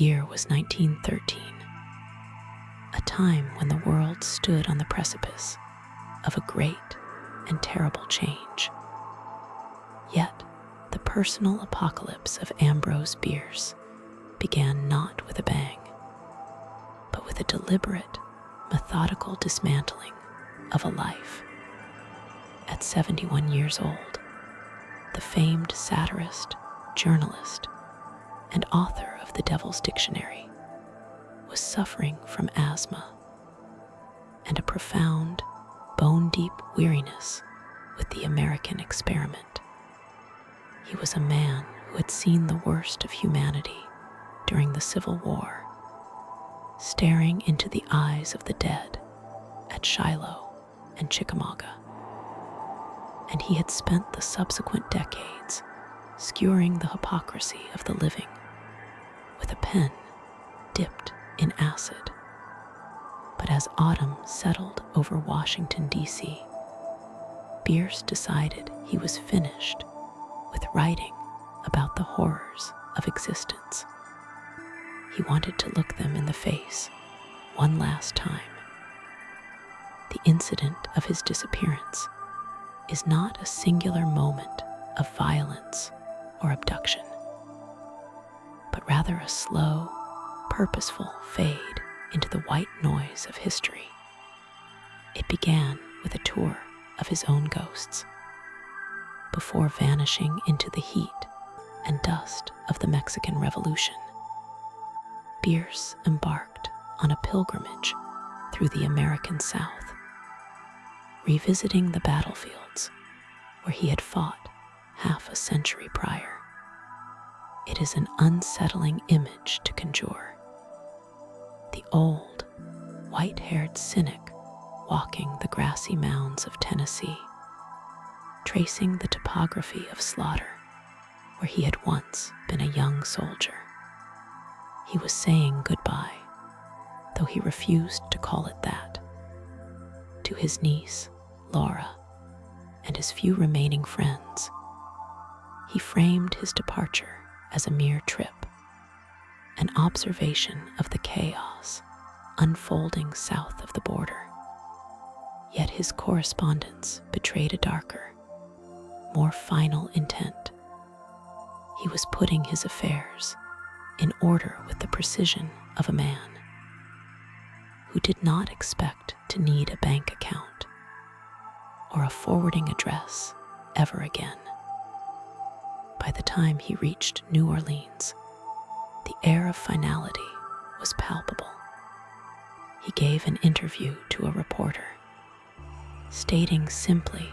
year was 1913, a time when the world stood on the precipice of a great and terrible change. Yet, the personal apocalypse of Ambrose Bierce began not with a bang, but with a deliberate, methodical dismantling of a life. At 71 years old, the famed satirist, journalist, and author of The Devil's Dictionary was suffering from asthma and a profound, bone-deep weariness with the American experiment. He was a man who had seen the worst of humanity during the Civil War, staring into the eyes of the dead at Shiloh and Chickamauga. And he had spent the subsequent decades skewering the hypocrisy of the living with a pen dipped in acid. But as autumn settled over Washington, D.C., Bierce decided he was finished with writing about the horrors of existence. He wanted to look them in the face one last time. The incident of his disappearance is not a singular moment of violence or abduction, but rather a slow, purposeful fade into the white noise of history. It began with a tour of his own ghosts, before vanishing into the heat and dust of the Mexican Revolution. Bierce embarked on a pilgrimage through the American South, revisiting the battlefields where he had fought half a century prior. It is an unsettling image to conjure. The old, white-haired cynic walking the grassy mounds of Tennessee, tracing the topography of slaughter where he had once been a young soldier. He was saying goodbye, though he refused to call it that, to his niece, Laura, and his few remaining friends. He framed his departure as a mere trip, an observation of the chaos unfolding south of the border. Yet his correspondence betrayed a darker, more final intent. He was putting his affairs in order with the precision of a man who did not expect to need a bank account or a forwarding address ever again. By the time he reached New Orleans, the air of finality was palpable. He gave an interview to a reporter, stating simply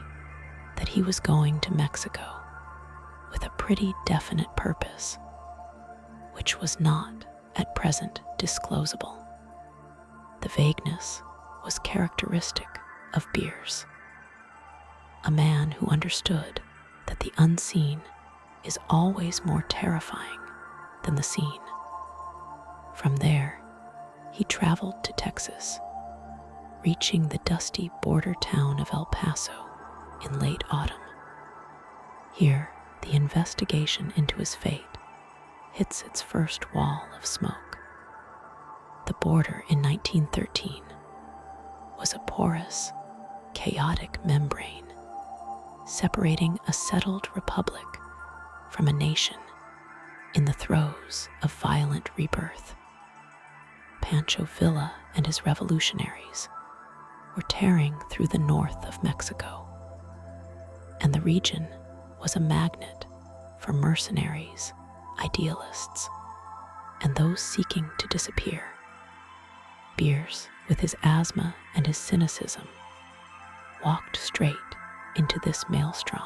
that he was going to Mexico with a pretty definite purpose, which was not at present disclosable. The vagueness was characteristic of Bierce, a man who understood that the unseen is always more terrifying than the seen. From there, he traveled to Texas, reaching the dusty border town of El Paso in late autumn. Here, the investigation into his fate hits its first wall of smoke. The border in 1913 was a porous, chaotic membrane separating a settled republic from a nation in the throes of violent rebirth. Pancho Villa and his revolutionaries were tearing through the north of Mexico, and the region was a magnet for mercenaries, idealists, and those seeking to disappear. Bierce, with his asthma and his cynicism, walked straight into this maelstrom.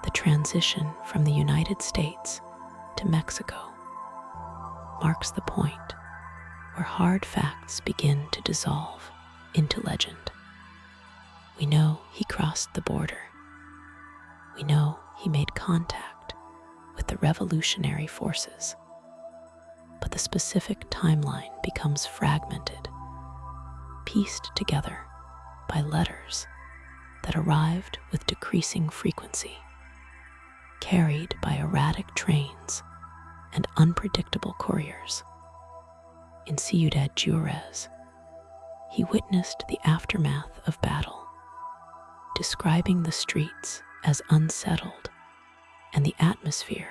The transition from the United States to Mexico marks the point where hard facts begin to dissolve into legend. We know he crossed the border. We know he made contact with the revolutionary forces. But the specific timeline becomes fragmented, pieced together by letters that arrived with decreasing frequency, carried by erratic trains and unpredictable couriers. In Ciudad Juarez, he witnessed the aftermath of battle, describing the streets as unsettled and the atmosphere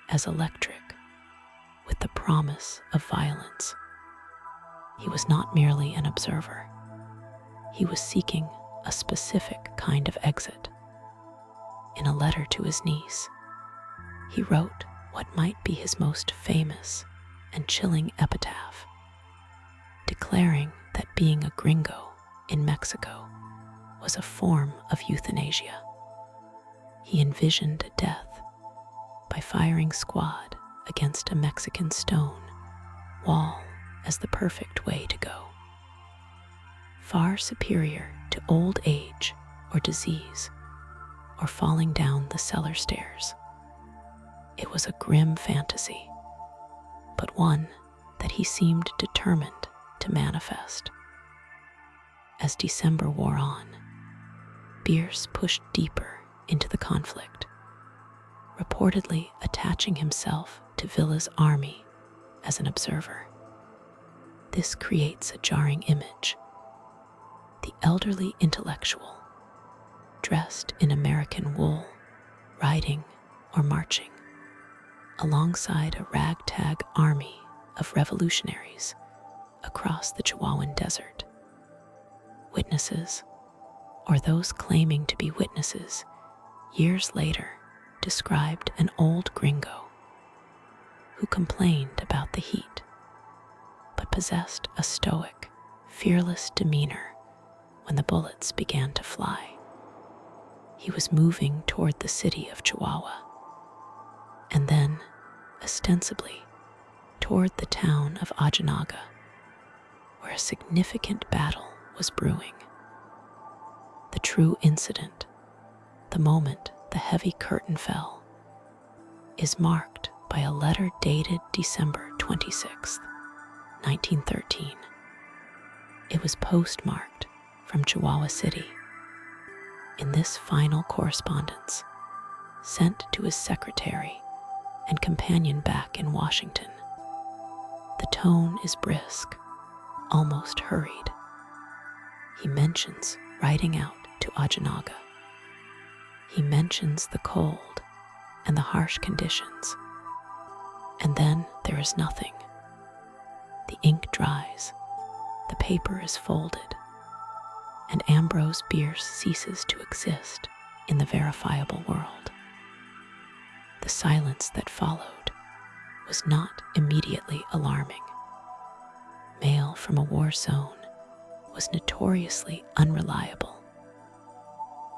as electric, with the promise of violence. He was not merely an observer. He was seeking a specific kind of exit. In a letter to his niece, he wrote what might be his most famous and chilling epitaph, declaring that being a gringo in Mexico was a form of euthanasia. He envisioned a death by firing squad against a Mexican stone wall as the perfect way to go. Far superior to old age or disease or falling down the cellar stairs. It was a grim fantasy, but one that he seemed determined to manifest. As December wore on, Bierce pushed deeper into the conflict, reportedly attaching himself to Villa's army as an observer. This creates a jarring image. The elderly intellectual, dressed in American wool, riding or marching, alongside a ragtag army of revolutionaries across the Chihuahuan desert. Witnesses, or those claiming to be witnesses, years later described an old gringo who complained about the heat, but possessed a stoic, fearless demeanor when the bullets began to fly. He was moving toward the city of Chihuahua, and then, ostensibly, toward the town of Ojinaga, where a significant battle was brewing. The true incident, the moment the heavy curtain fell, is marked by a letter dated December 26, 1913. It was postmarked from Chihuahua City. In this final correspondence, sent to his secretary and companion back in Washington, the tone is brisk, almost hurried. He mentions riding out to Ojinaga. He mentions the cold and the harsh conditions. And then there is nothing. The ink dries, the paper is folded, and Ambrose Bierce ceases to exist in the verifiable world. The silence that followed was not immediately alarming. Mail from a war zone was notoriously unreliable,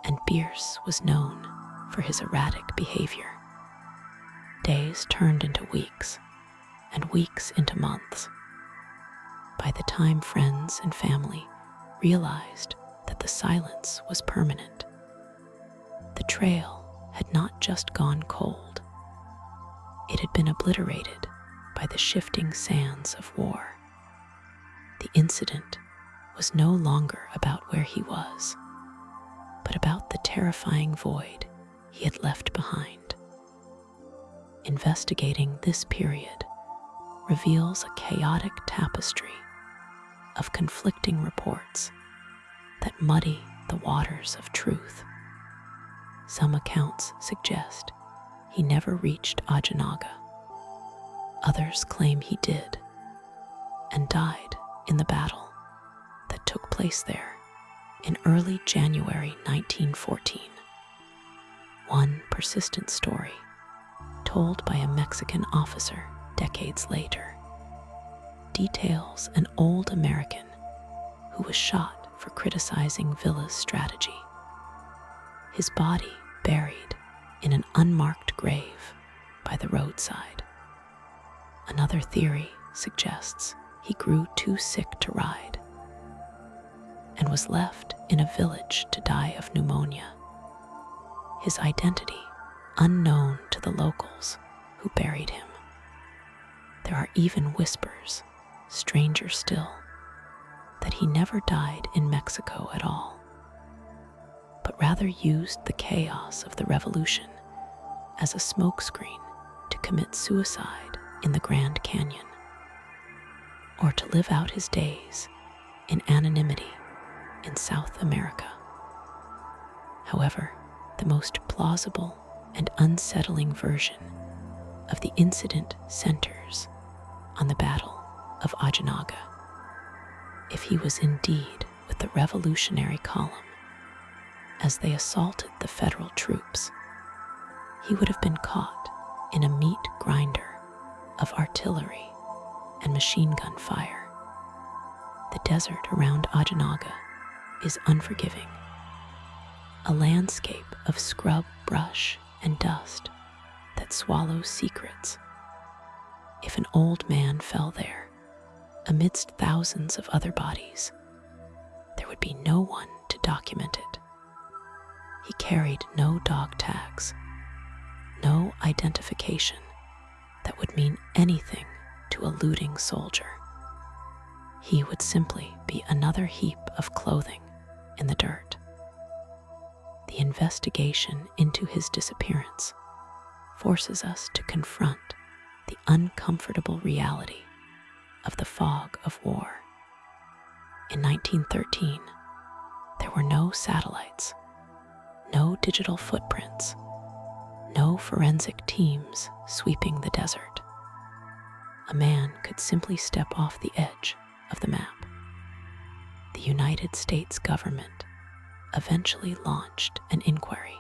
and Bierce was known for his erratic behavior. Days turned into weeks, and weeks into months. By the time friends and family realized that the silence was permanent, the trail had not just gone cold. It had been obliterated by the shifting sands of war. The incident was no longer about where he was, but about the terrifying void he had left behind. Investigating this period reveals a chaotic tapestry of conflicting reports that muddy the waters of truth. Some accounts suggest he never reached Ojinaga. Others claim he did, and died in the battle that took place there in early January 1914. One persistent story, told by a Mexican officer decades later, details an old American who was shot for criticizing Villa's strategy. His body buried in an unmarked grave by the roadside. Another theory suggests he grew too sick to ride and was left in a village to die of pneumonia. His identity unknown to the locals who buried him. There are even whispers, stranger still, that he never died in Mexico at all, but rather used the chaos of the revolution as a smokescreen to commit suicide in the Grand Canyon, or to live out his days in anonymity in South America. However, the most plausible and unsettling version of the incident centers on the Battle of Ojinaga. If he was indeed with the Revolutionary Column as they assaulted the federal troops, he would have been caught in a meat grinder of artillery and machine gun fire. The desert around Ojinaga is unforgiving, a landscape of scrub brush and dust that swallows secrets. If an old man fell there, amidst thousands of other bodies, there would be no one to document it. He carried no dog tags, no identification that would mean anything to a looting soldier. He would simply be another heap of clothing in the dirt. The investigation into his disappearance forces us to confront the uncomfortable reality of the fog of war. In 1913, there were no satellites, no digital footprints, no forensic teams sweeping the desert. A man could simply step off the edge of the map. The United States government eventually launched an inquiry,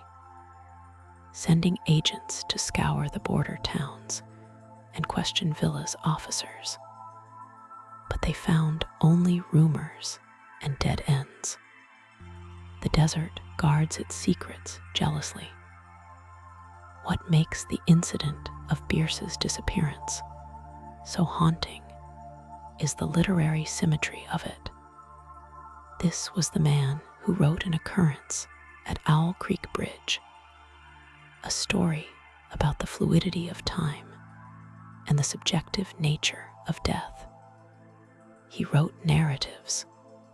sending agents to scour the border towns and question Villa's officers. But they found only rumors and dead ends. The desert guards its secrets jealously. What makes the incident of Bierce's disappearance so haunting is the literary symmetry of it. This was the man who wrote an occurrence at Owl Creek Bridge, a story about the fluidity of time and the subjective nature of death. He wrote narratives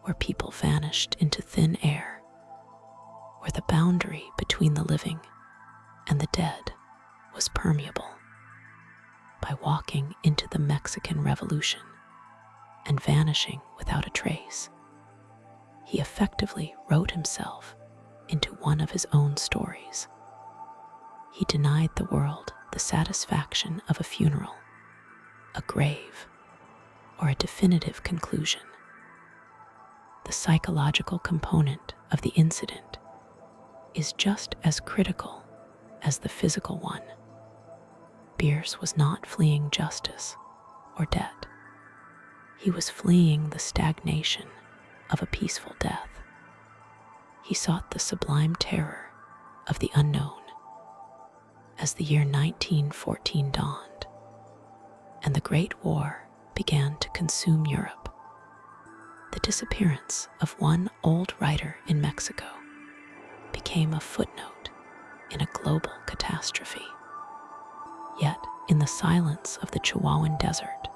where people vanished into thin air, where the boundary between the living and the dead was permeable. By walking into the Mexican Revolution and vanishing without a trace, he effectively wrote himself into one of his own stories. He denied the world the satisfaction of a funeral, a grave, or a definitive conclusion. The psychological component of the incident is just as critical as the physical one. Bierce was not fleeing justice or debt. He was fleeing the stagnation of a peaceful death. He sought the sublime terror of the unknown. As the year 1914 dawned, and the Great War began to consume Europe, the disappearance of one old writer in Mexico became a footnote in a global catastrophe. Yet, in the silence of the Chihuahuan desert,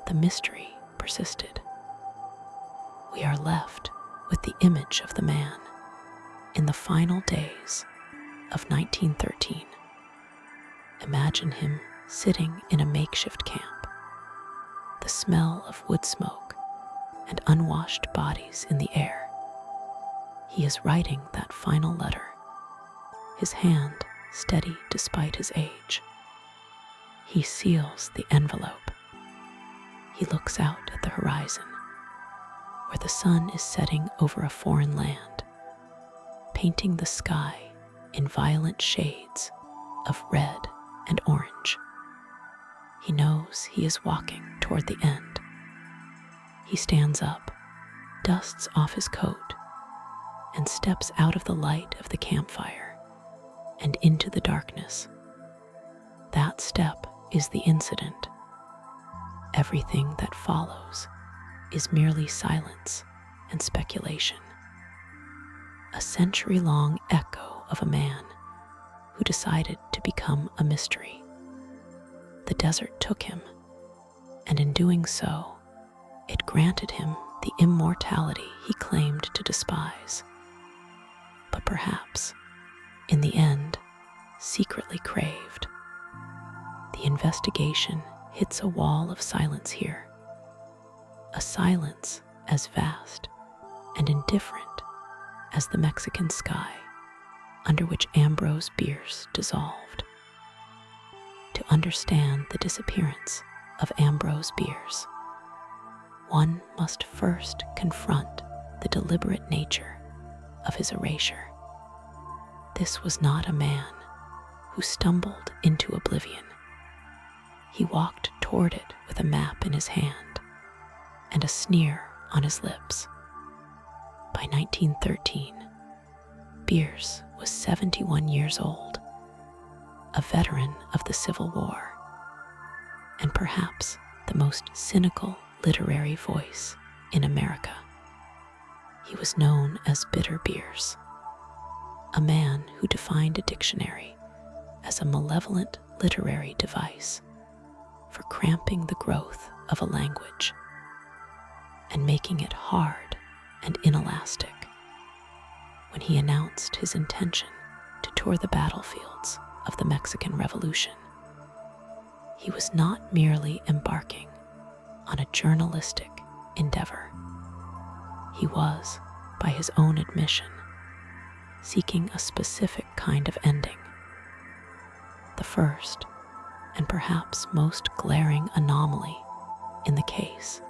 the mystery persisted. We are left with the image of the man in the final days of 1913. Imagine him sitting in a makeshift camp, the smell of wood smoke and unwashed bodies in the air. He is writing that final letter, his hand steady despite his age. He seals the envelope. He looks out at the horizon, where the sun is setting over a foreign land, painting the sky in violent shades of red and orange. He knows he is walking toward the end. He stands up, dusts off his coat, and steps out of the light of the campfire and into the darkness. That step is the incident. Everything that follows is merely silence and speculation. A century-long echo of a man who decided to become a mystery. The desert took him, and in doing so, it granted him the immortality he claimed to despise, but perhaps, in the end, secretly craved. The investigation hits a wall of silence here, a silence as vast and indifferent as the Mexican sky under which Ambrose Bierce dissolved. To understand the disappearance of Ambrose Bierce, one must first confront the deliberate nature of his erasure. This was not a man who stumbled into oblivion. He walked toward it with a map in his hand and a sneer on his lips. By 1913, Bierce was 71 years old, a veteran of the Civil War, and perhaps the most cynical literary voice in America. He was known as Bitter Bierce, a man who defined a dictionary as a malevolent literary device for cramping the growth of a language and making it hard and inelastic. When he announced his intention to tour the battlefields of the Mexican Revolution, he was not merely embarking on a journalistic endeavor. He was, by his own admission, seeking a specific kind of ending. The first, and perhaps most glaring anomaly in the case,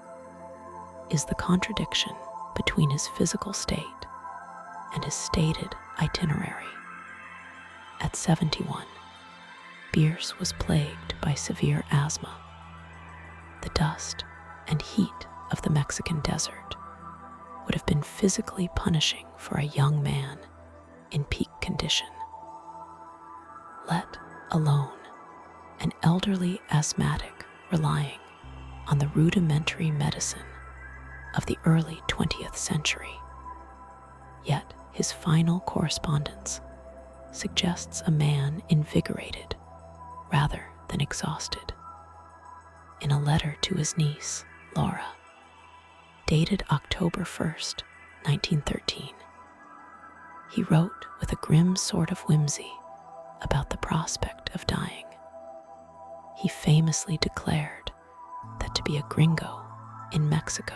is the contradiction between his physical state and his stated itinerary. At 71, Bierce was plagued by severe asthma. The dust and heat of the Mexican desert would have been physically punishing for a young man in peak condition, let alone an elderly asthmatic relying on the rudimentary medicine of the early 20th century. Yet his final correspondence suggests a man invigorated rather than exhausted. In a letter to his niece, Laura, dated October 1st, 1913, he wrote with a grim sort of whimsy about the prospect of dying. He famously declared that to be a gringo in Mexico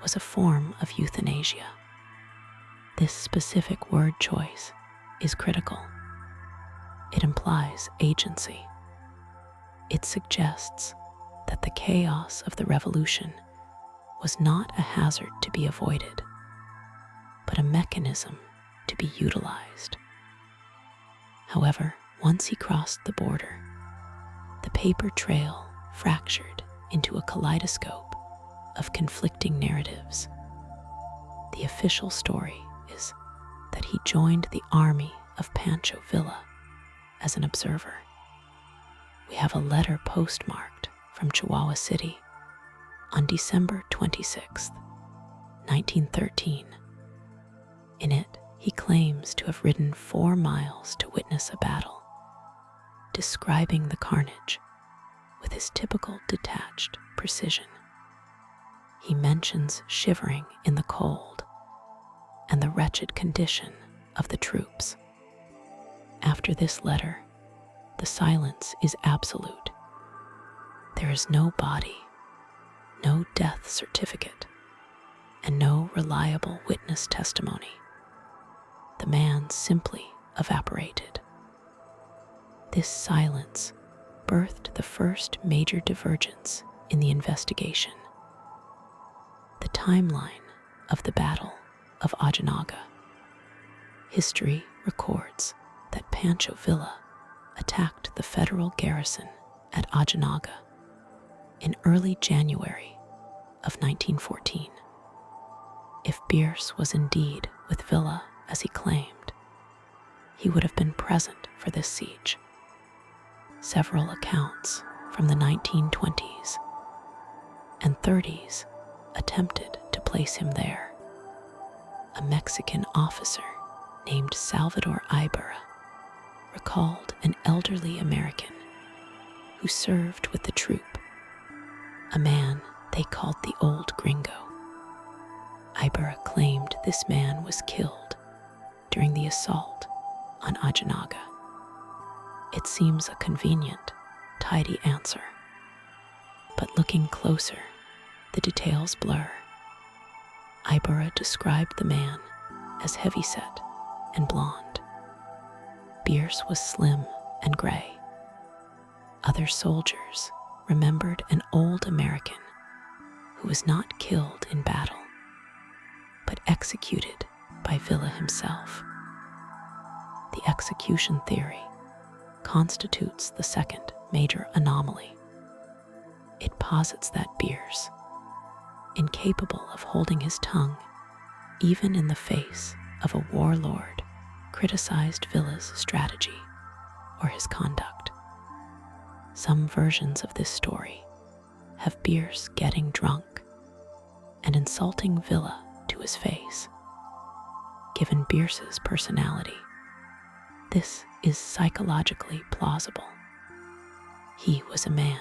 was a form of euthanasia. This specific word choice is critical. It implies agency. It suggests that the chaos of the revolution was not a hazard to be avoided, but a mechanism to be utilized. However, once he crossed the border, the paper trail fractured into a kaleidoscope of conflicting narratives. The official story is that he joined the army of Pancho Villa as an observer. We have a letter postmarked from Chihuahua City on December 26, 1913. In it, he claims to have ridden 4 miles to witness a battle, describing the carnage with his typical detached precision. He mentions shivering in the cold and the wretched condition of the troops. After this letter, the silence is absolute. There is no body, no death certificate, and no reliable witness testimony. The man simply evaporated. This silence birthed the first major divergence in the investigation: the timeline of the Battle of Ojinaga. History records that Pancho Villa attacked the federal garrison at Ojinaga in early January of 1914. If Bierce was indeed with Villa as he claimed, he would have been present for this siege. Several accounts from the 1920s and 30s attempted to place him there. A Mexican officer named Salvador Ibarra recalled an elderly American who served with the troop, a man they called the Old Gringo. Ibarra claimed this man was killed during the assault on Ojinaga. It seems a convenient, tidy answer Looking closer, the details blur. Ibera described the man as heavyset and blonde. Bierce was slim and gray. Other soldiers remembered an old American who was not killed in battle, but executed by Villa himself. The execution theory constitutes the second major anomaly. It posits that Bierce, incapable of holding his tongue even in the face of a warlord, criticized Villa's strategy or his conduct. Some versions of this story have Bierce getting drunk and insulting Villa to his face. Given Bierce's personality, this is psychologically plausible. He was a man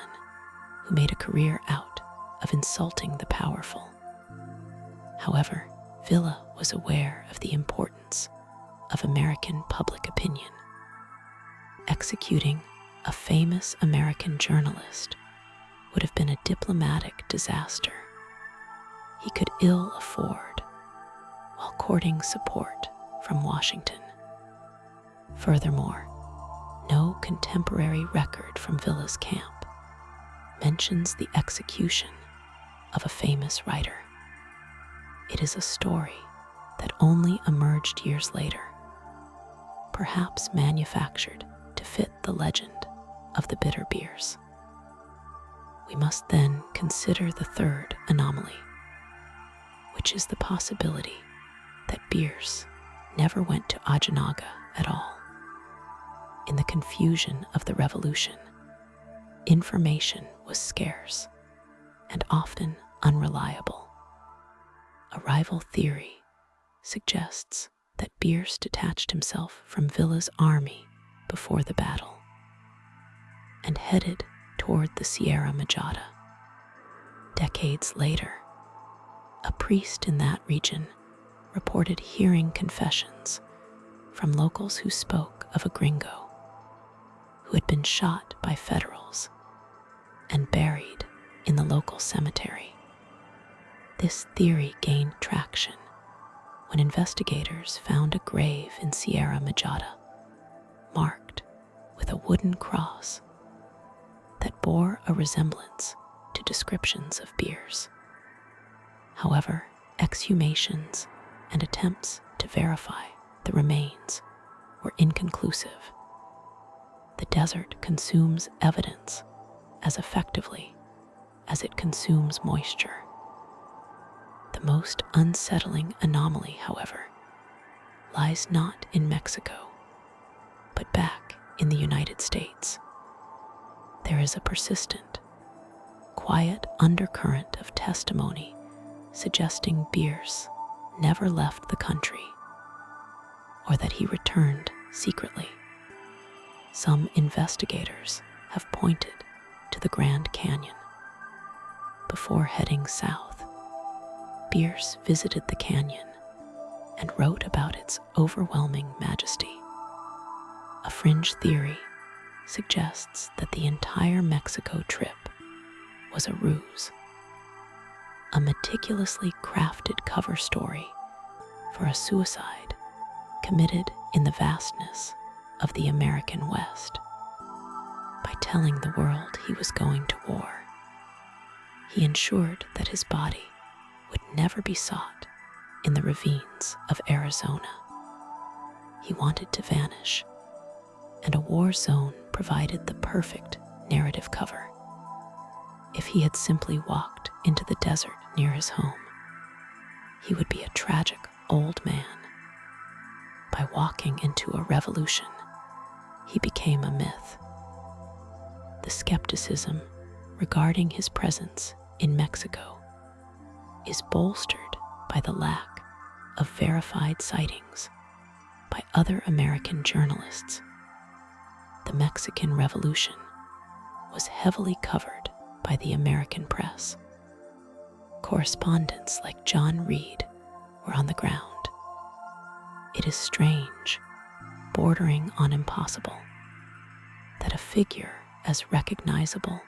who made a career out of insulting the powerful. However, Villa was aware of the importance of American public opinion. Executing a famous American journalist would have been a diplomatic disaster he could ill afford while courting support from Washington. Furthermore, no contemporary record from Villa's camp mentions the execution of a famous writer. It is a story that only emerged years later, perhaps manufactured to fit the legend of the bitter Bierce. We must then consider the third anomaly, which is the possibility that Bierce never went to Ojinaga at all. In the confusion of the revolution, information was scarce and often unreliable. A rival theory suggests that Bierce detached himself from Villa's army before the battle and headed toward the Sierra Majada. Decades later, a priest in that region reported hearing confessions from locals who spoke of a gringo who had been shot by Federals and buried in the local cemetery. This theory gained traction when investigators found a grave in Sierra Majada marked with a wooden cross that bore a resemblance to descriptions of Bierce. However, exhumations and attempts to verify the remains were inconclusive. The desert consumes evidence as effectively as it consumes moisture. The most unsettling anomaly, however, lies not in Mexico, but back in the United States. There is a persistent, quiet undercurrent of testimony suggesting Bierce never left the country or that he returned secretly. Some investigators have pointed to the Grand Canyon. Before heading south, Bierce visited the canyon and wrote about its overwhelming majesty. A fringe theory suggests that the entire Mexico trip was a ruse, a meticulously crafted cover story for a suicide committed in the vastness of the American West. By telling the world he was going to war, he ensured that his body would never be sought in the ravines of Arizona. He wanted to vanish, and a war zone provided the perfect narrative cover. If he had simply walked into the desert near his home, he would be a tragic old man. By walking into a revolution, he became a myth. The skepticism regarding his presence in Mexico is bolstered by the lack of verified sightings by other American journalists. The Mexican Revolution was heavily covered by the American press. Correspondents like John Reed were on the ground. It is strange, bordering on impossible, that a figure as recognizable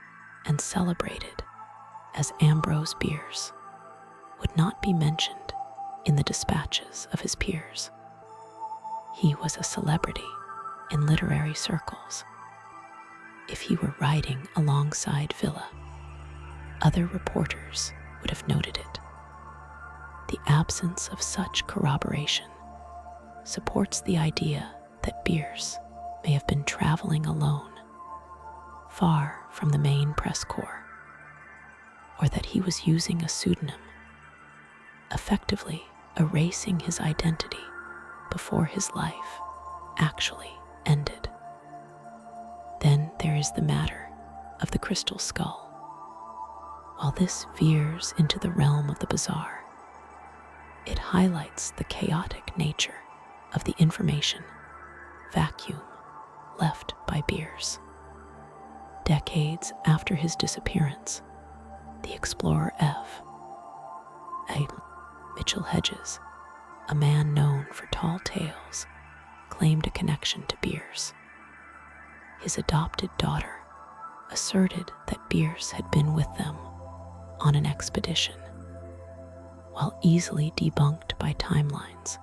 and celebrated as Ambrose Bierce would not be mentioned in the dispatches of his peers. He was a celebrity in literary circles. If he were writing alongside Villa, other reporters would have noted it. The absence of such corroboration supports the idea that Bierce may have been traveling alone, far from the main press corps, or that he was using a pseudonym, effectively erasing his identity before his life actually ended. Then there is the matter of the crystal skull. While this veers into the realm of the bizarre, it highlights the chaotic nature of the information vacuum left by Bierce. Decades after his disappearance, the explorer F. A. Mitchell Hedges, a man known for tall tales, claimed a connection to Bierce. His adopted daughter asserted that Bierce had been with them on an expedition. While easily debunked by timelines,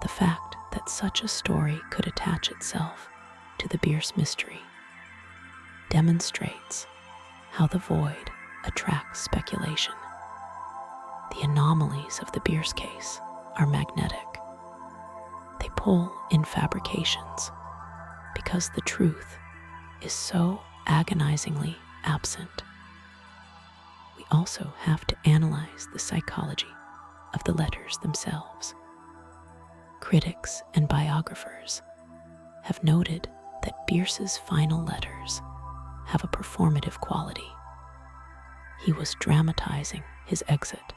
the fact that such a story could attach itself to the Bierce mystery demonstrates how the void attracts speculation. The anomalies of the Bierce case are magnetic. They pull in fabrications because the truth is so agonizingly absent. We also have to analyze the psychology of the letters themselves. Critics and biographers have noted that Bierce's final letters have a performative quality. He was dramatizing his exit.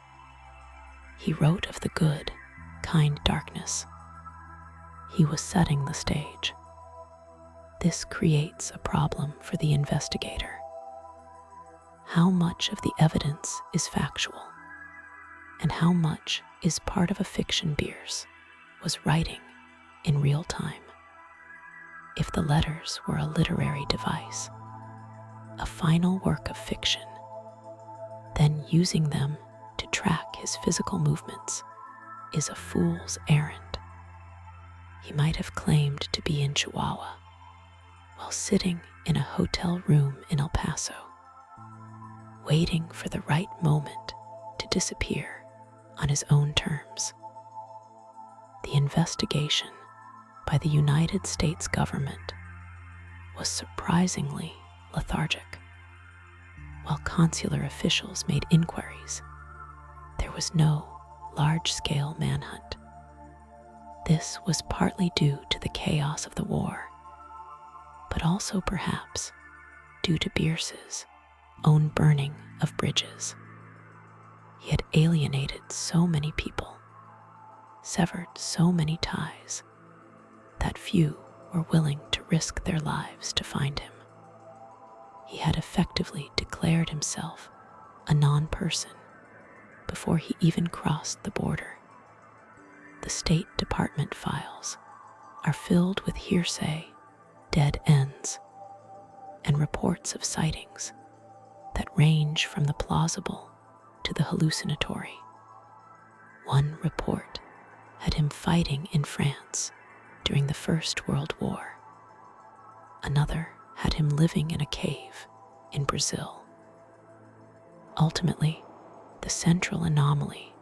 He wrote of the good, kind darkness. He was setting the stage. This creates a problem for the investigator. How much of the evidence is factual, and how much is part of a fiction Bierce was writing in real time? If the letters were a literary device, a final work of fiction, then using them to track his physical movements is a fool's errand. He might have claimed to be in Chihuahua while sitting in a hotel room in El Paso, waiting for the right moment to disappear on his own terms. The investigation by the United States government was surprisingly lethargic. While consular officials made inquiries, there was no large-scale manhunt. This was partly due to the chaos of the war, but also perhaps due to Bierce's own burning of bridges. He had alienated so many people, severed so many ties, that few were willing to risk their lives to find him. He had effectively declared himself a non-person before he even crossed the border. The State Department files are filled with hearsay, dead ends, and reports of sightings that range from the plausible to the hallucinatory. One report had him fighting in France during the First World War. Another had him living in a cave in Brazil. Ultimately, the central anomaly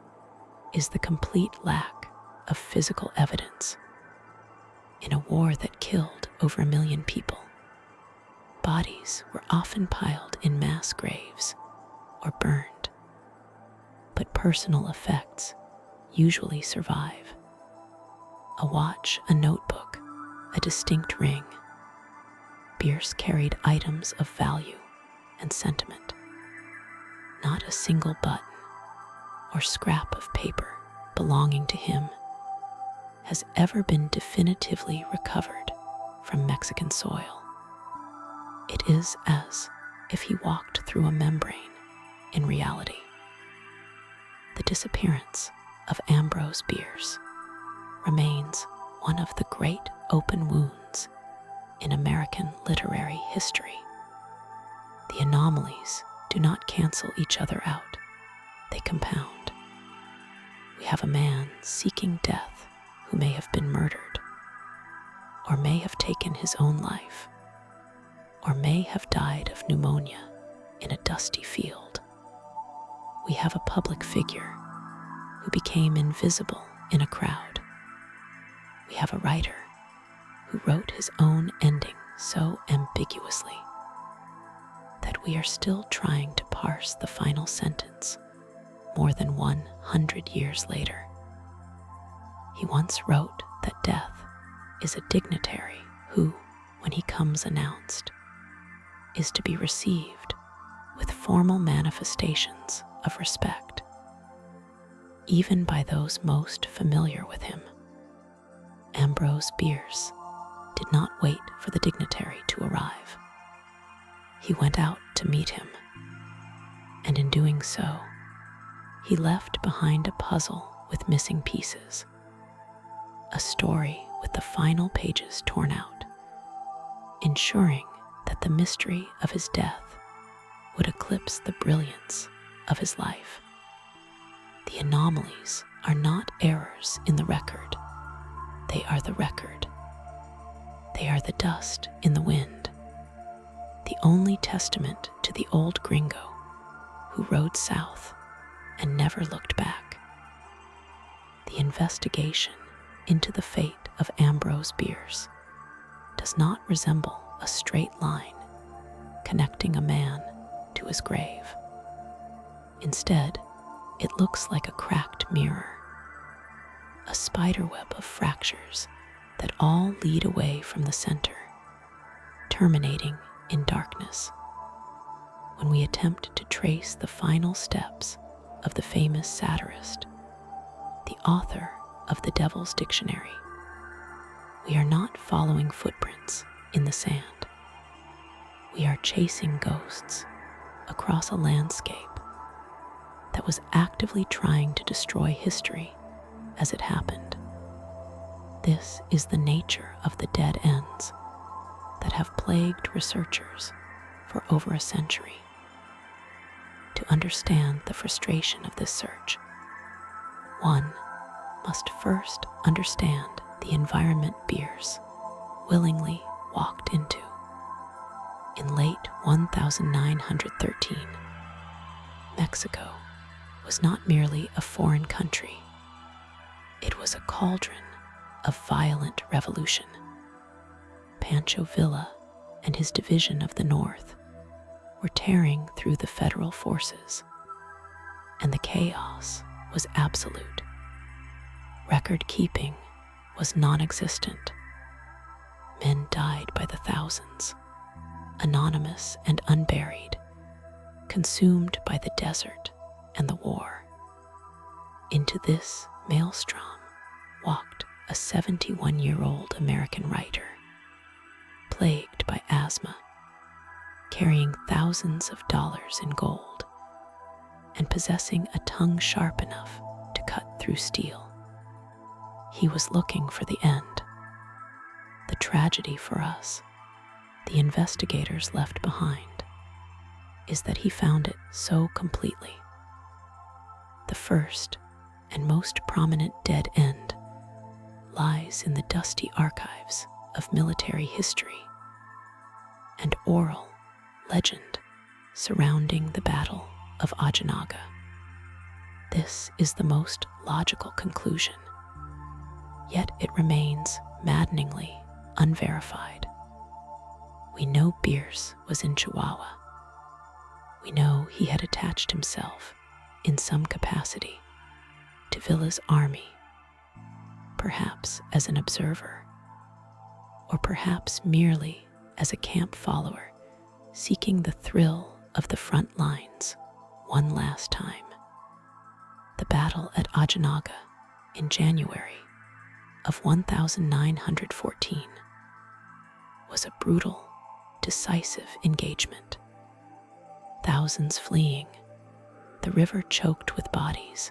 is the complete lack of physical evidence. In a war that killed over 1 million people, bodies were often piled in mass graves or burned, but personal effects usually survive. A watch, a notebook, a distinct ring. Bierce carried items of value and sentiment. Not a single button or scrap of paper belonging to him has ever been definitively recovered from Mexican soil. It is as if he walked through a membrane in reality. The disappearance of Ambrose Bierce remains one of the great open wounds in American literary history. The anomalies do not cancel each other out, they compound. We have a man seeking death who may have been murdered, or may have taken his own life, or may have died of pneumonia in a dusty field. We have a public figure who became invisible in a crowd. We have a writer who wrote his own ending so ambiguously that we are still trying to parse the final sentence more than 100 years later. He once wrote that death is a dignitary who, when he comes announced, is to be received with formal manifestations of respect, even by those most familiar with him. Ambrose Bierce did not wait for the dignitary to arrive. He went out to meet him, and in doing so, he left behind a puzzle with missing pieces, a story with the final pages torn out, ensuring that the mystery of his death would eclipse the brilliance of his life. The anomalies are not errors in the record. They are the record. They are the dust in the wind, the only testament to the old gringo who rode south and never looked back. The investigation into the fate of Ambrose Bierce does not resemble a straight line connecting a man to his grave. Instead, it looks like a cracked mirror, a spiderweb of fractures that all lead away from the center, terminating in darkness. When we attempt to trace the final steps of the famous satirist, the author of the Devil's Dictionary, we are not following footprints in the sand. We are chasing ghosts across a landscape that was actively trying to destroy history as it happened. This is the nature of the dead ends that have plagued researchers for over a century. To understand the frustration of this search, one must first understand the environment Bierce willingly walked into. In late 1913, Mexico was not merely a foreign country. It was a cauldron of violent revolution. Pancho Villa and his division of the North were tearing through the federal forces, and the chaos was absolute. Record keeping was non-existent. Men died by the thousands, anonymous and unburied, consumed by the desert and the war. Into this maelstrom walked a 71-year-old American writer, plagued by asthma, carrying thousands of dollars in gold, and possessing a tongue sharp enough to cut through steel. He was looking for the end. The tragedy for us, the investigators left behind, is that he found it so completely. The first and most prominent dead end lies in the dusty archives of military history and oral legend surrounding the Battle of Ojinaga. This is the most logical conclusion, yet it remains maddeningly unverified. We know Bierce was in Chihuahua. We know he had attached himself in some capacity to Villa's army, perhaps as an observer, or perhaps merely as a camp follower seeking the thrill of the front lines one last time. The battle at Ojinaga in January of 1914 was a brutal, decisive engagement. Thousands fleeing, the river choked with bodies,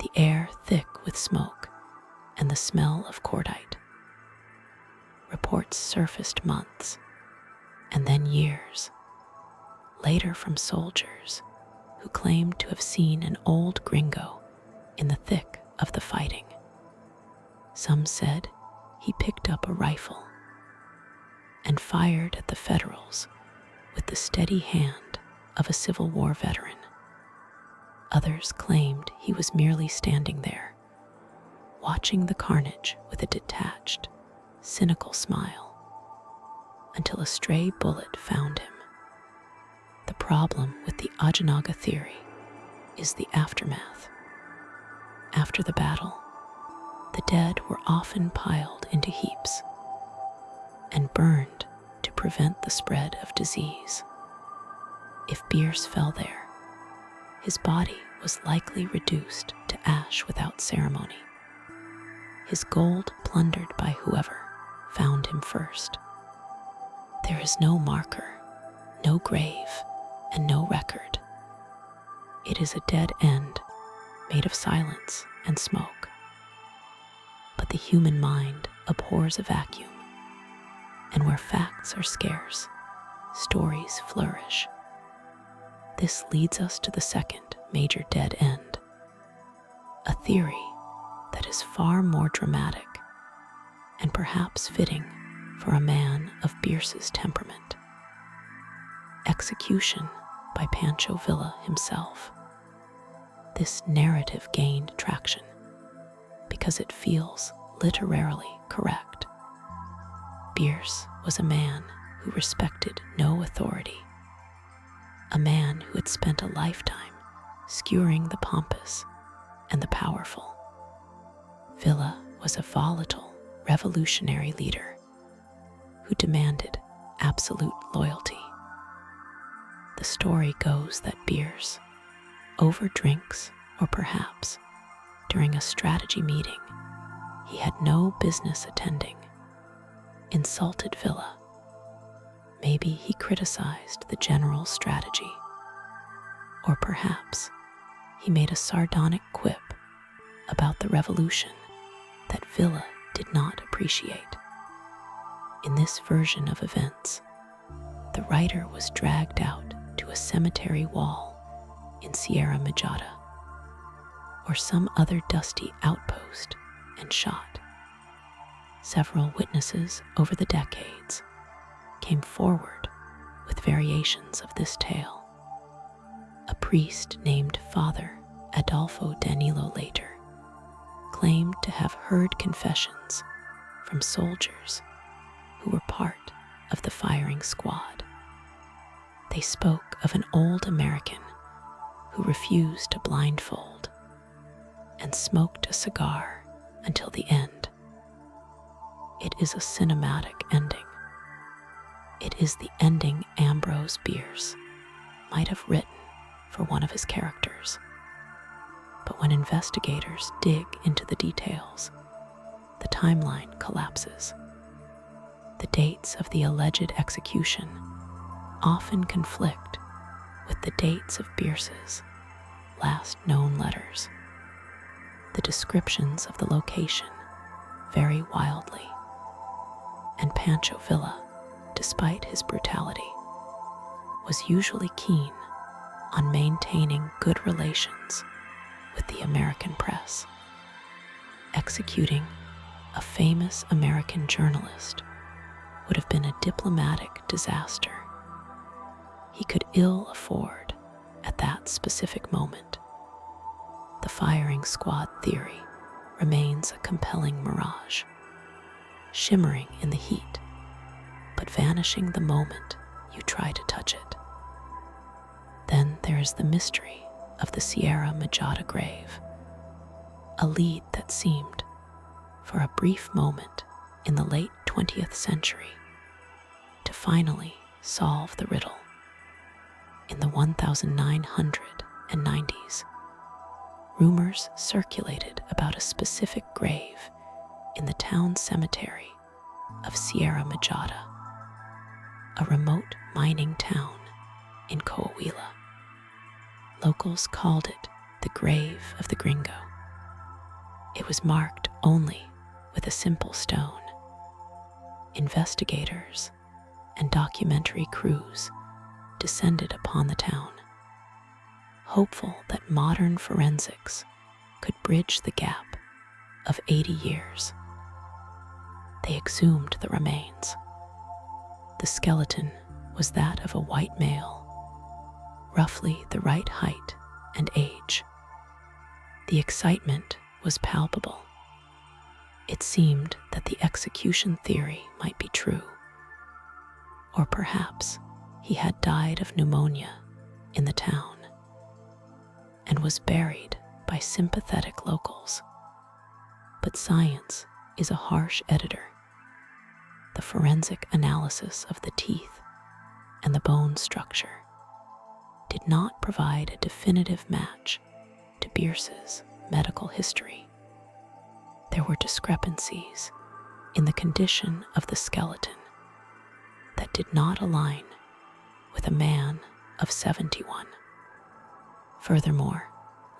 the air thick with smoke and the smell of cordite. Reports surfaced months and then years later from soldiers who claimed to have seen an old gringo in the thick of the fighting. Some said he picked up a rifle and fired at the Federals with the steady hand of a Civil War veteran. Others claimed he was merely standing there, watching the carnage with a detached, cynical smile, until a stray bullet found him. The problem with the Ojinaga theory is the aftermath. After the battle, the dead were often piled into heaps and burned to prevent the spread of disease. If Bierce fell there, his body was likely reduced to ash without ceremony, his gold plundered by whoever found him first. There is no marker, no grave, and no record. It is a dead end made of silence and smoke. But the human mind abhors a vacuum, and where facts are scarce, stories flourish. This leads us to the second major dead end, a theory that is far more dramatic and perhaps fitting for a man of Bierce's temperament. Execution by Pancho Villa himself. This narrative gained traction because it feels literarily correct. Bierce was a man who respected no authority, a man who had spent a lifetime skewering the pompous and the powerful. Villa was a volatile, revolutionary leader who demanded absolute loyalty. The story goes that Bierce, over drinks or perhaps during a strategy meeting he had no business attending, insulted Villa. Maybe he criticized the general's strategy, or perhaps he made a sardonic quip about the revolution that Villa did not appreciate. In this version of events, the writer was dragged out to a cemetery wall in Sierra Majada or some other dusty outpost and shot. Several witnesses over the decades came forward with variations of this tale. A priest named Father Adolfo Danilo later claimed to have heard confessions from soldiers who were part of the firing squad. They spoke of an old American who refused to blindfold and smoked a cigar until the end. It is a cinematic ending. It is the ending Ambrose Bierce might have written for one of his characters. But when investigators dig into the details, the timeline collapses. The dates of the alleged execution often conflict with the dates of Bierce's last known letters. The descriptions of the location vary wildly, and Pancho Villa, despite his brutality, was usually keen on maintaining good relations with the American press. Executing a famous American journalist would have been a diplomatic disaster. He could ill afford at that specific moment. The firing squad theory remains a compelling mirage, shimmering in the heat, but vanishing the moment you try to touch it. Then there is the mystery of the Sierra Majada grave, a lead that seemed, for a brief moment in the late 20th century, to finally solve the riddle. In the 1990s, rumors circulated about a specific grave in the town cemetery of Sierra Majada, a remote mining town in Coahuila. Locals called it the grave of the gringo. It was marked only with a simple stone. Investigators and documentary crews descended upon the town, hopeful that modern forensics could bridge the gap of 80 years. They exhumed the remains. The skeleton was that of a white male, roughly the right height and age. The excitement was palpable. It seemed that the execution theory might be true. Or perhaps he had died of pneumonia in the town and was buried by sympathetic locals. But science is a harsh editor. The forensic analysis of the teeth and the bone structure did not provide a definitive match to Bierce's medical history. There were discrepancies in the condition of the skeleton that did not align with a man of 71. Furthermore,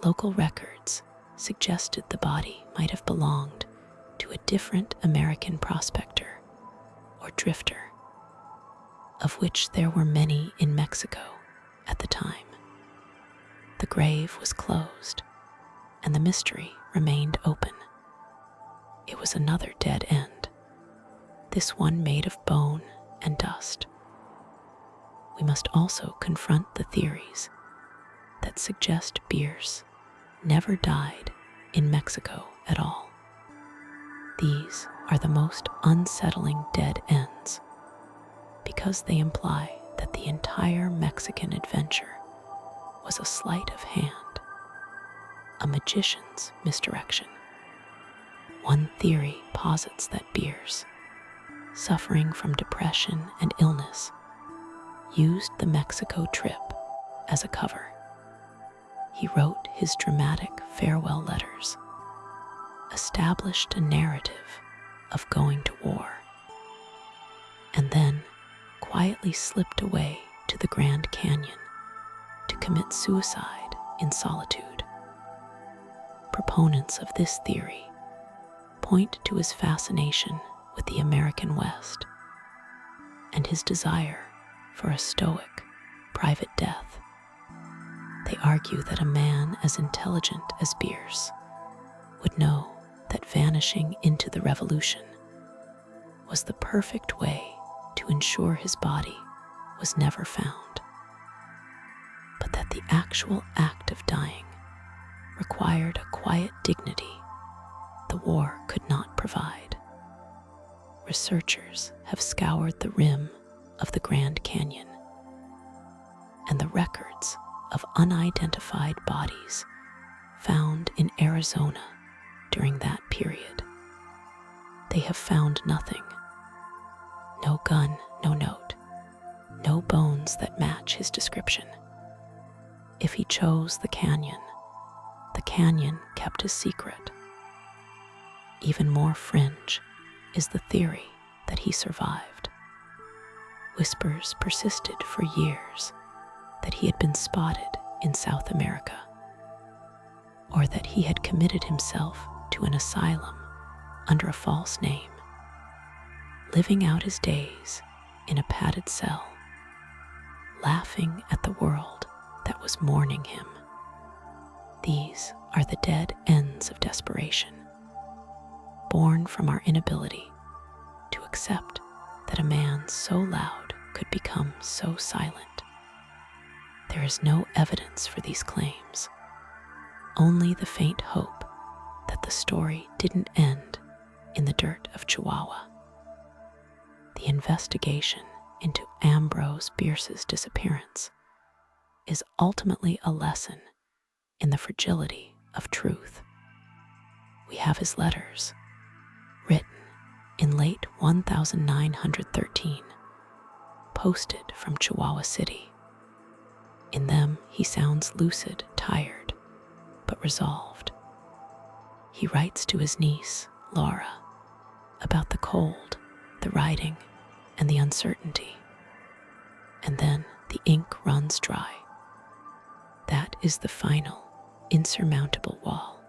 local records suggested the body might have belonged to a different American prospector or drifter, of which there were many in Mexico at the time. The grave was closed, and the mystery remained open. It was another dead end, this one made of bone and dust. We must also confront the theories that suggest Bierce never died in Mexico at all. These are the most unsettling dead ends because they imply that the entire Mexican adventure was a sleight of hand, a magician's misdirection. One theory posits that Bierce, suffering from depression and illness, used the Mexico trip as a cover. He wrote his dramatic farewell letters, established a narrative of going to war, and then quietly slipped away to the Grand Canyon to commit suicide in solitude. Proponents of this theory point to his fascination with the American West and his desire for a stoic, private death. They argue that a man as intelligent as Bierce would know that vanishing into the revolution was the perfect way to ensure his body was never found, but that the actual act of dying required a quiet dignity the war could not provide. Researchers have scoured the rim of the Grand Canyon, and the records of unidentified bodies found in Arizona during that period. They have found nothing. No gun, no note, no bones that match his description. If he chose the canyon kept his secret. Even more fringe is the theory that he survived. Whispers persisted for years that he had been spotted in South America, or that he had committed himself to an asylum under a false name, living out his days in a padded cell, laughing at the world that was mourning him. These are the dead ends of desperation, born from our inability to accept that a man so loud could become so silent. There is no evidence for these claims, only the faint hope that the story didn't end in the dirt of Chihuahua. The investigation into Ambrose Bierce's disappearance is ultimately a lesson in the fragility of truth. We have his letters, written in late 1913, posted from Chihuahua City. In them, he sounds lucid, tired, but resolved. He writes to his niece, Laura, about the cold, the writing, and the uncertainty. And then the ink runs dry. That is the final, insurmountable wall.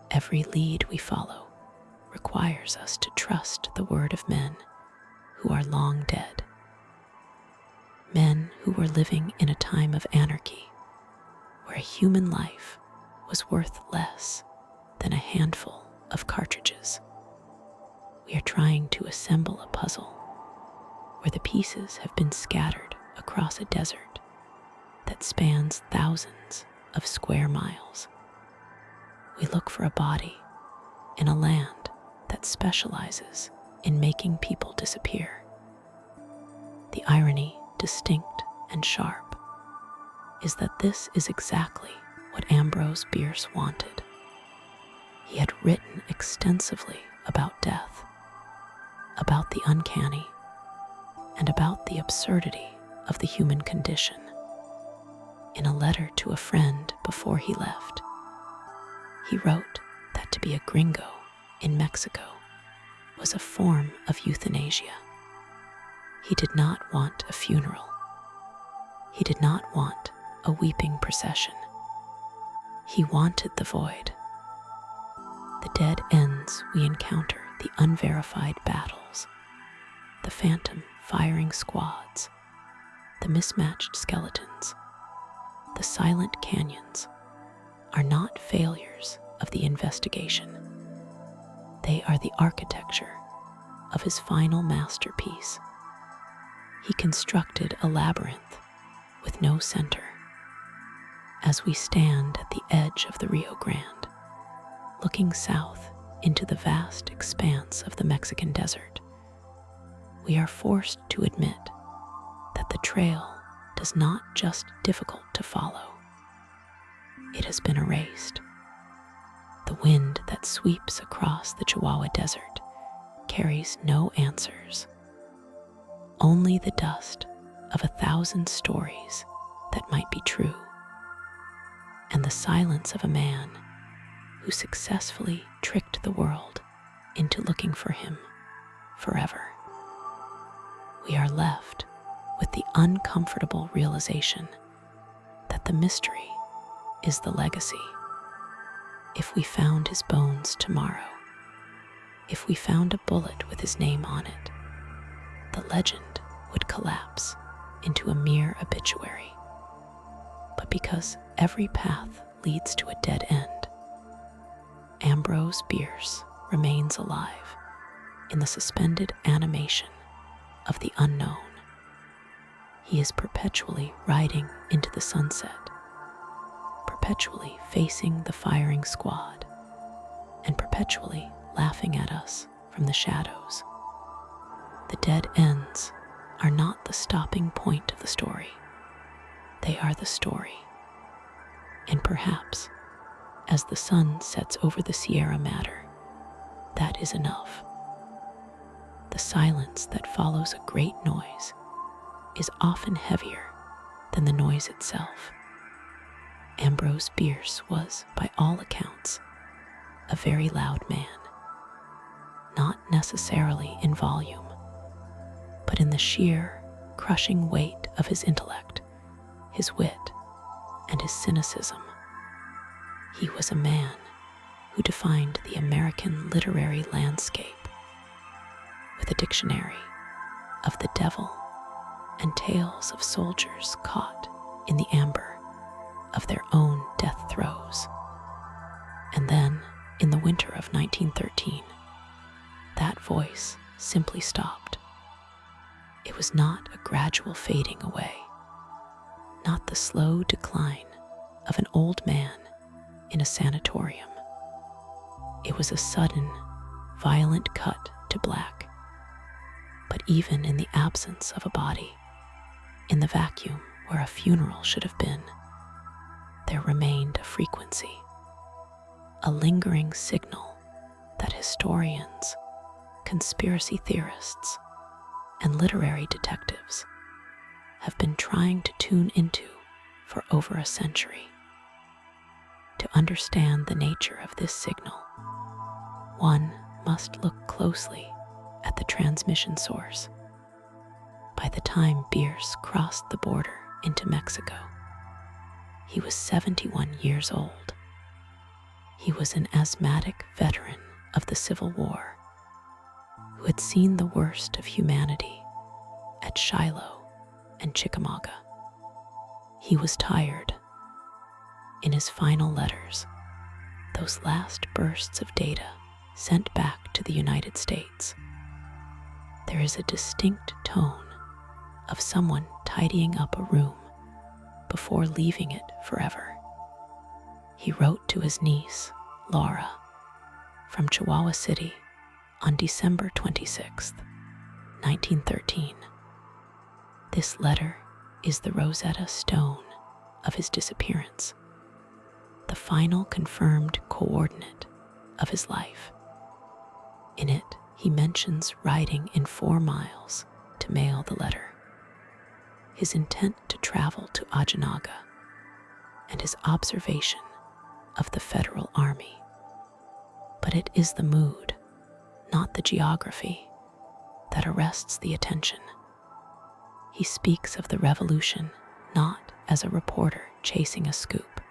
Every lead we follow requires us to trust the word of men who are long dead. Men who were living in a time of anarchy, where a human life was worth less than a handful of cartridges. We are trying to assemble a puzzle where the pieces have been scattered across a desert that spans thousands of square miles. We look for a body in a land that specializes in making people disappear. The irony, distinct and sharp, is that this is exactly what Ambrose Bierce wanted. He had written extensively about death, about the uncanny, and about the absurdity of the human condition. In a letter to a friend before he left, he wrote that to be a gringo in Mexico was a form of euthanasia. He did not want a funeral. He did not want a weeping procession. He wanted the void. The dead ends we encounter, the unverified battles, the phantom firing squads, the mismatched skeletons, the silent canyons, are not failures of the investigation. They are the architecture of his final masterpiece. He constructed a labyrinth with no center. As we stand at the edge of the Rio Grande, looking south into the vast expanse of the Mexican desert, we are forced to admit that the trail is not just difficult to follow. It has been erased. The wind that sweeps across the Chihuahua Desert carries no answers, only the dust of 1,000 stories that might be true, and the silence of a man who successfully tricked the world into looking for him forever. We are left with the uncomfortable realization that the mystery is the legacy. If we found his bones tomorrow, if we found a bullet with his name on it, the legend would collapse into a mere obituary. But because every path leads to a dead end, Ambrose Bierce remains alive in the suspended animation of the unknown. He is perpetually riding into the sunset, perpetually facing the firing squad, and perpetually laughing at us from the shadows. The dead ends are not the stopping point of the story. They are the story. And perhaps, as the sun sets over the Sierra Madre, that is enough. The silence that follows a great noise is often heavier than the noise itself. Ambrose Bierce was, by all accounts, a very loud man, not necessarily in volume, but in the sheer, crushing weight of his intellect, his wit, and his cynicism. He was a man who defined the American literary landscape with a dictionary of the devil and tales of soldiers caught in the amber of their own death throes. And then, in the winter of 1913, that voice simply stopped. It was not a gradual fading away, not the slow decline of an old man in a sanatorium. It was a sudden, violent cut to black. But even in the absence of a body, in the vacuum where a funeral should have been, there remained a frequency, a lingering signal that historians, conspiracy theorists, and literary detectives have been trying to tune into for over a century. To understand the nature of this signal, one must look closely at the transmission source. By the time Bierce crossed the border into Mexico, he was 71 years old. He was an asthmatic veteran of the Civil War who had seen the worst of humanity at Shiloh and Chickamauga. He was tired. In his final letters, those last bursts of data sent back to the United States, there is a distinct tone of someone tidying up a room before leaving it forever. He wrote to his niece, Laura, from Chihuahua City on December 26, 1913. This letter is the Rosetta Stone of his disappearance, the final confirmed coordinate of his life. In it, he mentions riding in 4 miles to mail the letter, his intent to travel to Ojinaga, and his observation of the Federal Army. But it is the mood, not the geography, that arrests the attention. He speaks of the revolution not as a reporter chasing a scoop,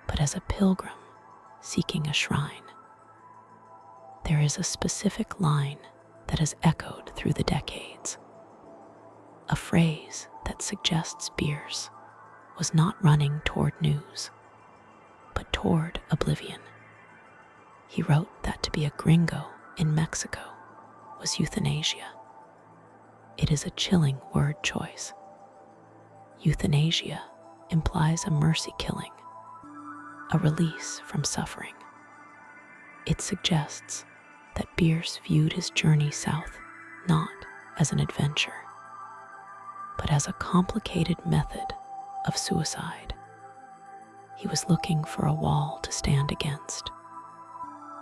but as a pilgrim seeking a shrine. There is a specific line that has echoed through the decades, a phrase that suggests Bierce was not running toward news, but toward oblivion. He wrote that to be a gringo in Mexico was euthanasia. It is a chilling word choice. Euthanasia implies a mercy killing, a release from suffering. It suggests that Bierce viewed his journey south not as an adventure, but as a complicated method of suicide. He was looking for a wall to stand against,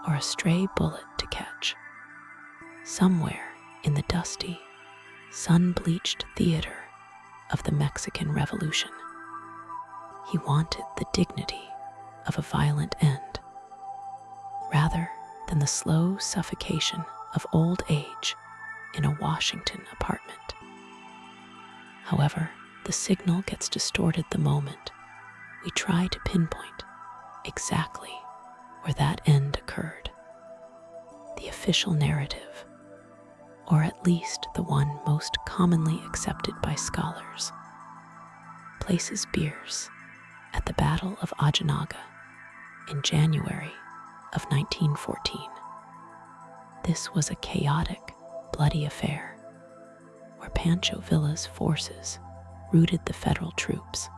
or a stray bullet to catch, somewhere in the dusty, sun-bleached theater of the Mexican Revolution. He wanted the dignity of a violent end, rather than the slow suffocation of old age in a Washington apartment. However, the signal gets distorted the moment we try to pinpoint exactly where that end occurred. The official narrative, or at least the one most commonly accepted by scholars, places Bierce at the Battle of Ojinaga in January of 1914. This was a chaotic, bloody affair where Pancho Villa's forces routed the federal troops.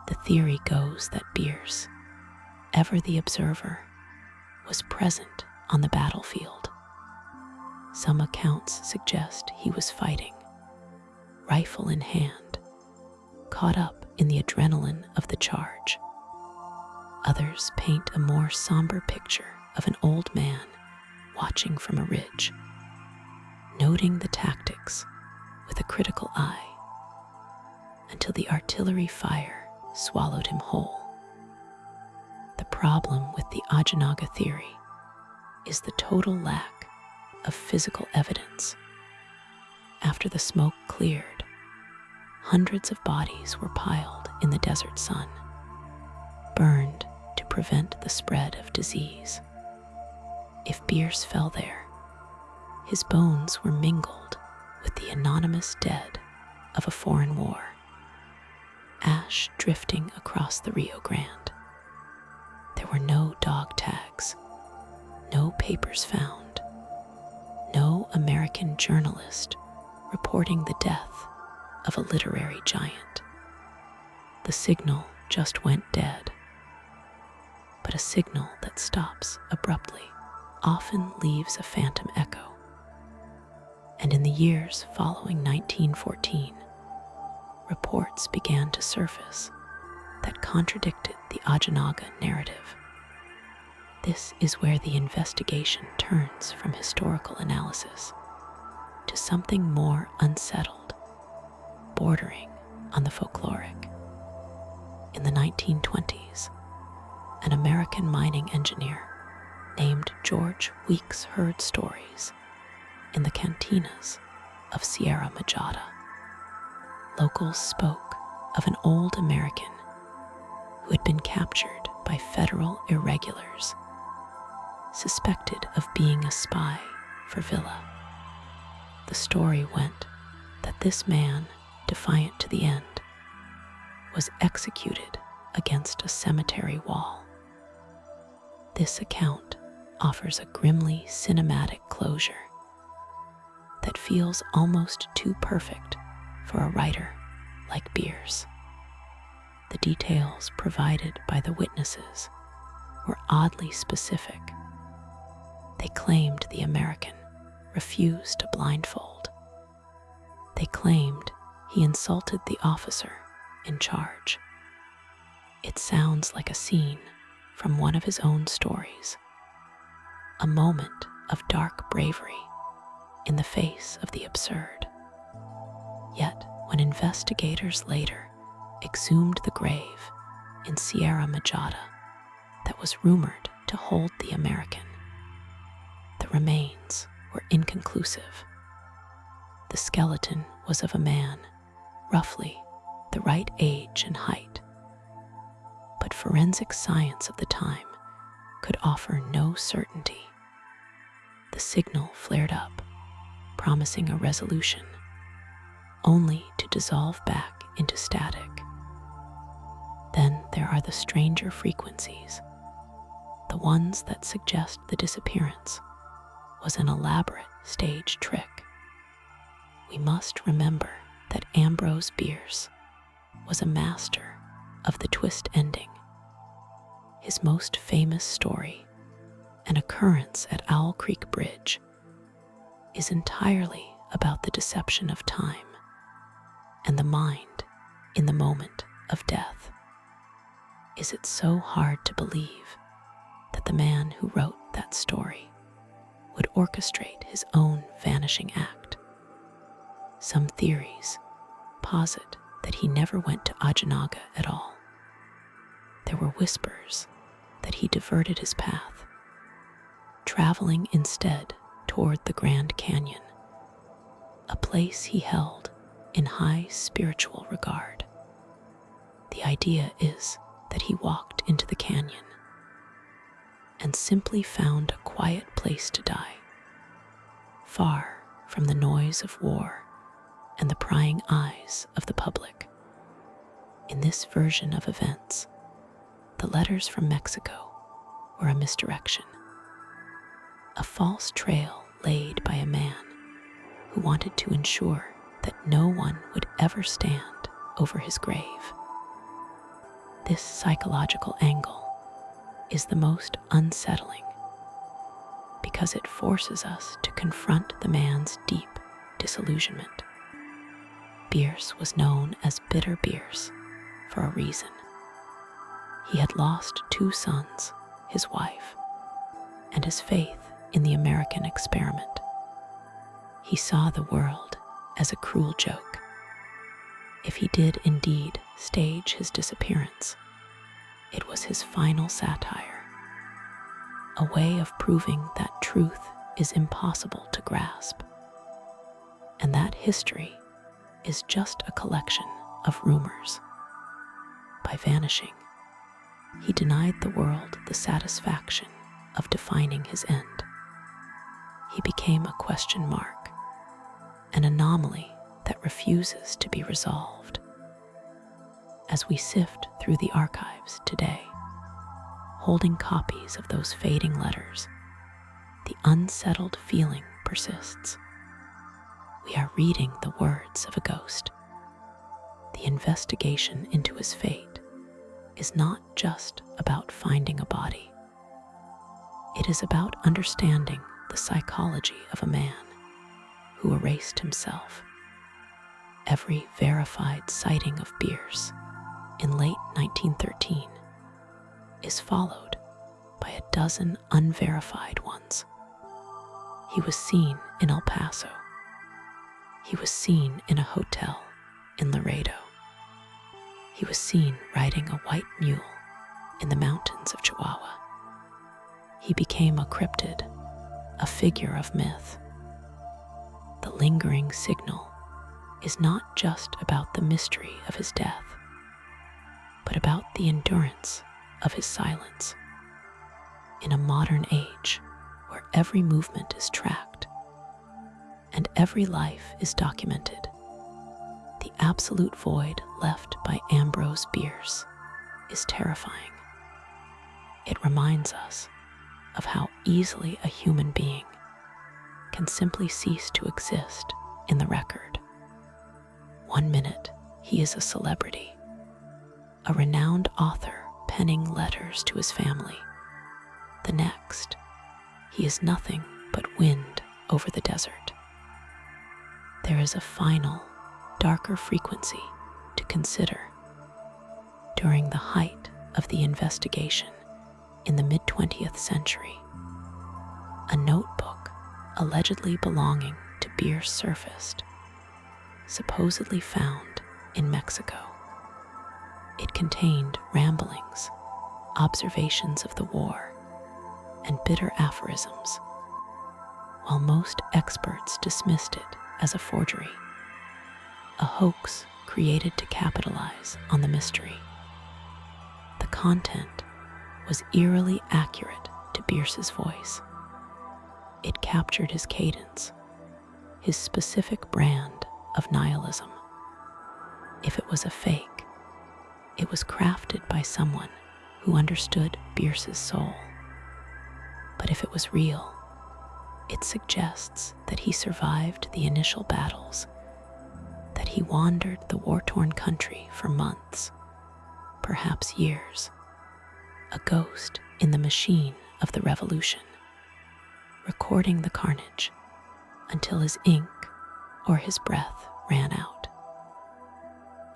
The theory goes that Bierce, ever the observer, was present on the battlefield. Some accounts suggest he was fighting, rifle in hand, caught up in the adrenaline of the charge. Others paint a more somber picture of an old man watching from a ridge, noting the tactics with a critical eye, until the artillery fire swallowed him whole. The problem with the Ojinaga theory is the total lack of physical evidence. After the smoke cleared, hundreds of bodies were piled in the desert sun, burned to prevent the spread of disease. If Bierce fell there, his bones were mingled with the anonymous dead of a foreign war, ash drifting across the Rio Grande. There were no dog tags, no papers found, no American journalist reporting the death of a literary giant. The signal just went dead. But a signal that stops abruptly often leaves a phantom echo. And in the years following 1914, reports began to surface that contradicted the Ojinaga narrative. This is where the investigation turns from historical analysis to something more unsettled, bordering on the folkloric. In the 1920s, an American mining engineer named George Weeks heard stories in the cantinas of Sierra Majada. Locals spoke of an old American who had been captured by federal irregulars, suspected of being a spy for Villa. The story went that this man, defiant to the end, was executed against a cemetery wall. This account offers a grimly cinematic closure that feels almost too perfect for a writer like Bierce. The details provided by the witnesses were oddly specific. They claimed the American refused to blindfold. They claimed he insulted the officer in charge. It sounds like a scene from one of his own stories, a moment of dark bravery in the face of the absurd. Yet, when investigators later exhumed the grave in Sierra Majada that was rumored to hold the American, the remains were inconclusive. The skeleton was of a man, roughly the right age and height, but forensic science of the time could offer no certainty. The signal flared up, promising a resolution, only to dissolve back into static. Then there are the stranger frequencies, the ones that suggest the disappearance was an elaborate stage trick. We must remember that Ambrose Bierce was a master of the twist ending. His most famous story, an occurrence at Owl Creek Bridge, is entirely about the deception of time and the mind in the moment of death. Is it so hard to believe that the man who wrote that story would orchestrate his own vanishing act? Some theories posit that he never went to Ojinaga at all. There were whispers that he diverted his path, traveling instead toward the Grand Canyon, a place he held in high spiritual regard. The idea is that he walked into the canyon and simply found a quiet place to die, far from the noise of war and the prying eyes of the public. In this version of events, the letters from Mexico were a misdirection, a false trail laid by a man who wanted to ensure that no one would ever stand over his grave. This psychological angle is the most unsettling because it forces us to confront the man's deep disillusionment. Bierce was known as Bitter Bierce for a reason. He had lost 2 sons, his wife, and his faith in the American experiment. He saw the world as a cruel joke. If he did indeed stage his disappearance, it was his final satire, a way of proving that truth is impossible to grasp, and that history is just a collection of rumors. By vanishing, he denied the world the satisfaction of defining his end. He became a question mark, an anomaly that refuses to be resolved. As we sift through the archives today, holding copies of those fading letters, the unsettled feeling persists. We are reading the words of a ghost. The investigation into his fate is not just about finding a body. It is about understanding the psychology of a man who erased himself. Every verified sighting of Bierce in late 1913 is followed by a dozen unverified ones. He was seen in El Paso. He was seen in a hotel in Laredo. He was seen riding a white mule in the mountains of Chihuahua. He became a cryptid, a figure of myth. The lingering signal is not just about the mystery of his death, but about the endurance of his silence. In a modern age where every movement is tracked and every life is documented, The absolute void left by Ambrose Bierce is terrifying. It reminds us of how easily a human being can simply cease to exist in the record. One minute, he is a celebrity, a renowned author penning letters to his family. The next, he is nothing but wind over the desert. There is a final, darker frequency to consider. During the height of the investigation in the mid-20th century, a notebook allegedly belonging to Bierce surfaced, supposedly found in Mexico. It contained ramblings, observations of the war, and bitter aphorisms. While most experts dismissed it as a forgery, a hoax created to capitalize on the mystery, the content was eerily accurate to Bierce's voice. It captured his cadence, his specific brand of nihilism. If it was a fake, it was crafted by someone who understood Bierce's soul. But if it was real, it suggests that he survived the initial battles, that he wandered the war-torn country for months, perhaps years, a ghost in the machine of the revolution, recording the carnage until his ink or his breath ran out.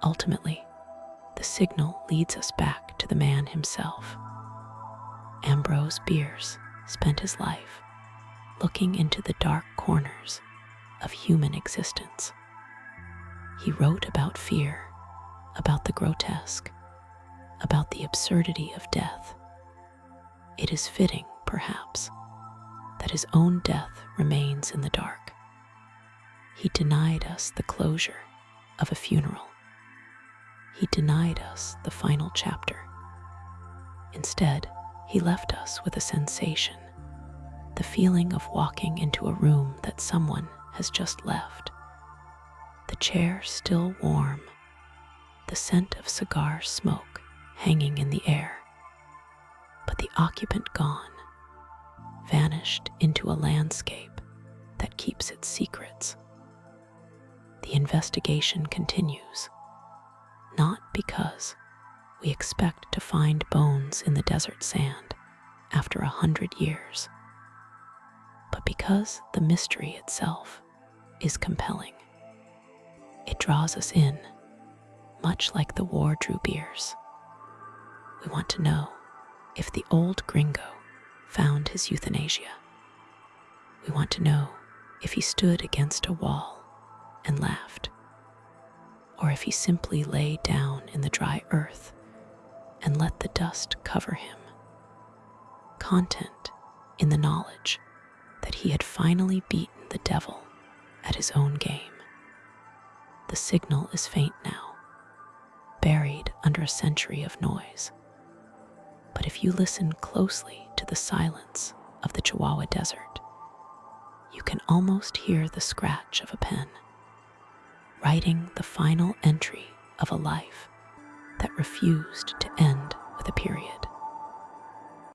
Ultimately, the signal leads us back to the man himself. Ambrose Bierce spent his life looking into the dark corners of human existence. He wrote about fear, about the grotesque, about the absurdity of death. It is fitting, perhaps, that his own death remains in the dark. He denied us the closure of a funeral. He denied us the final chapter. Instead, he left us with a sensation, the feeling of walking into a room that someone has just left. The chair still warm, the scent of cigar smoke hanging in the air, but the occupant gone, vanished into a landscape that keeps its secrets. The investigation continues, not because we expect to find bones in the desert sand after 100 years, but because the mystery itself is compelling. It draws us in, much like the war drew Bierce. We want to know if the old gringo found his euthanasia. We want to know if he stood against a wall and laughed, or if he simply lay down in the dry earth and let the dust cover him. Content in the knowledge that he had finally beaten the devil at his own game. The signal is faint now, buried under a century of noise. But if you listen closely to the silence of the Chihuahua Desert, you can almost hear the scratch of a pen, writing the final entry of a life that refused to end with a period.